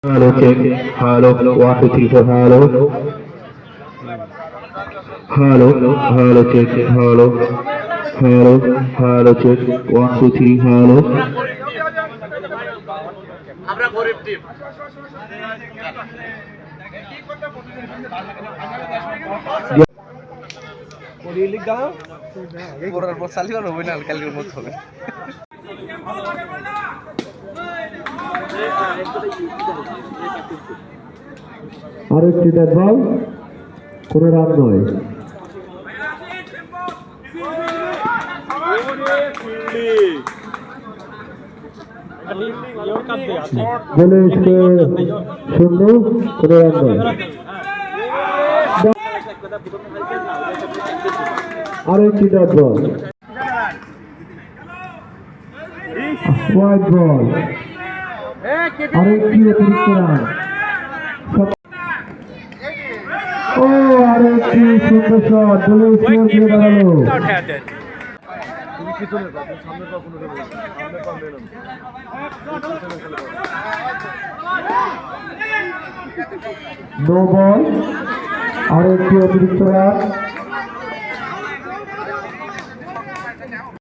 Hello, check. Hello, 1 2 3 4. Hello, hello, check. Hello, check. 1 2 3. Hello. আমরা গরিব team league দাও পড়ার পর চালিয়ে হবে না কালকের মত হবে আরেকটি ডেড বল, কোনো রান নয়। বলে শূন্য, কোনো রান নয়। আরেকটি ডেড বল, হোয়াইট বল, আরেকটি অতিরিক্ত রান। ও আরেকটি সুন্দর শট, বলে দিয়ে দাঁড়ালো। নো বল, আরেকটি অতিরিক্ত রান।